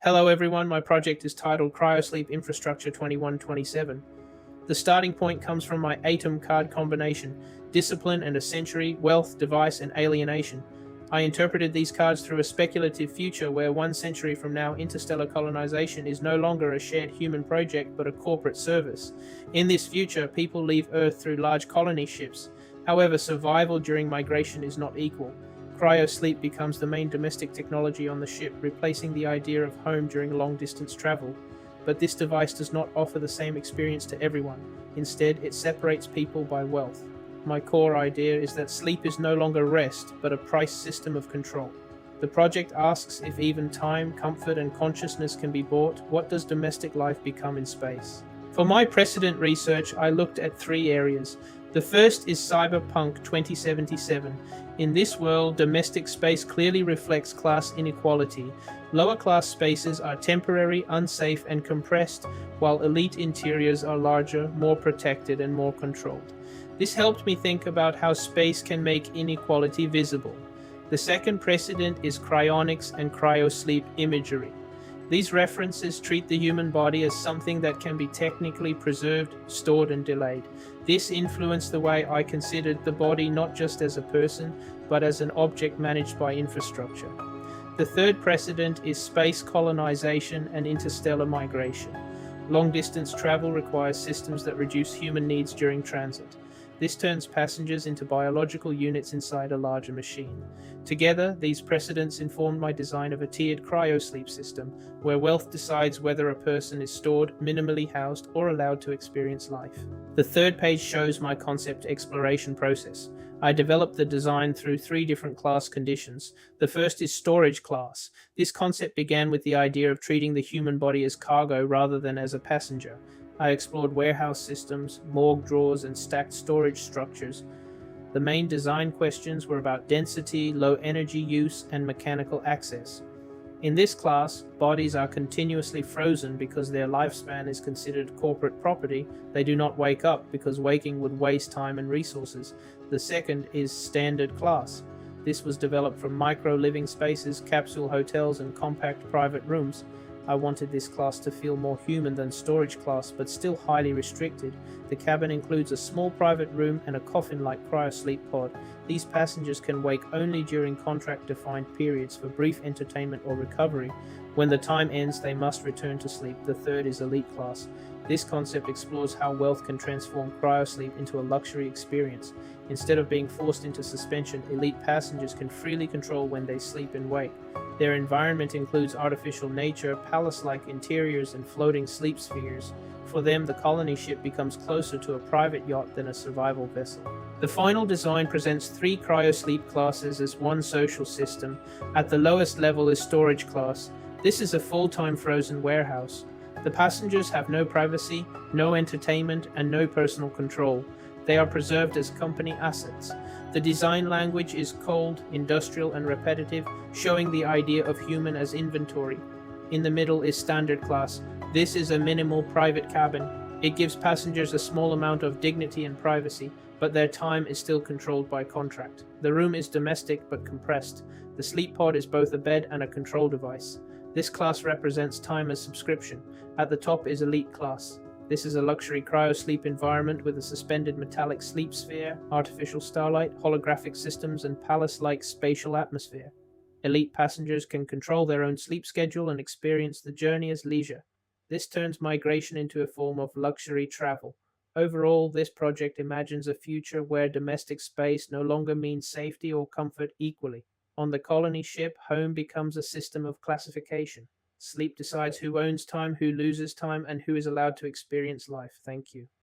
Hello everyone, my project is titled Cryosleep Infrastructure 2127. The starting point comes from my ATOM card combination, discipline and a century, wealth, device, and alienation. I interpreted these cards through a speculative future where 1 century from now interstellar colonization is no longer a shared human project but a corporate service. In this future, people leave Earth through large colony ships. However, survival during migration is not equal. Cryosleep becomes the main domestic technology on the ship, replacing the idea of home during long-distance travel. But this device does not offer the same experience to everyone. Instead, it separates people by wealth. My core idea is that sleep is no longer rest, but a price system of control. The project asks if even time, comfort, and consciousness can be bought. What does domestic life become in space? For my precedent research, I looked at 3 areas. The first is Cyberpunk 2077. In this world, domestic space clearly reflects class inequality. Lower class spaces are temporary, unsafe, and compressed, while elite interiors are larger, more protected, and more controlled. This helped me think about how space can make inequality visible. The second precedent is cryonics and cryosleep imagery. These references treat the human body as something that can be technically preserved, stored, and delayed. This influenced the way I considered the body not just as a person, but as an object managed by infrastructure. The third precedent is space colonization and interstellar migration. Long-distance travel requires systems that reduce human needs during transit. This turns passengers into biological units inside a larger machine. Together, these precedents informed my design of a tiered cryosleep system, where wealth decides whether a person is stored, minimally housed, or allowed to experience life. The third page shows my concept exploration process. I developed the design through 3 different class conditions. The first is storage class. This concept began with the idea of treating the human body as cargo rather than as a passenger. I explored warehouse systems, morgue drawers, and stacked storage structures. The main design questions were about density, low energy use, and mechanical access. In this class, bodies are continuously frozen because their lifespan is considered corporate property. They do not wake up because waking would waste time and resources. The second is standard class. This was developed from micro living spaces, capsule hotels, and compact private rooms. I wanted this class to feel more human than storage class, but still highly restricted. The cabin includes a small private room and a coffin-like cryosleep pod. These passengers can wake only during contract-defined periods for brief entertainment or recovery. When the time ends, they must return to sleep. The third is elite class. This concept explores how wealth can transform cryosleep into a luxury experience. Instead of being forced into suspension, elite passengers can freely control when they sleep and wake. Their environment includes artificial nature, palace-like interiors, and floating sleep spheres. For them, the colony ship becomes closer to a private yacht than a survival vessel. The final design presents 3 cryosleep classes as one social system. At the lowest level is storage class. This is a full-time frozen warehouse. The passengers have no privacy, no entertainment, and no personal control. They are preserved as company assets. The design language is cold, industrial, and repetitive, showing the idea of human as inventory. In the middle is standard class. This is a minimal private cabin. It gives passengers a small amount of dignity and privacy, but their time is still controlled by contract. The room is domestic but compressed. The sleep pod is both a bed and a control device. This class represents time as subscription. At the top is elite class. This is a luxury cryosleep environment with a suspended metallic sleep sphere, artificial starlight, holographic systems, and palace-like spatial atmosphere. Elite passengers can control their own sleep schedule and experience the journey as leisure. This turns migration into a form of luxury travel. Overall, this project imagines a future where domestic space no longer means safety or comfort equally. On the colony ship, home becomes a system of classification. Sleep decides who owns time, who loses time, and who is allowed to experience life. Thank you.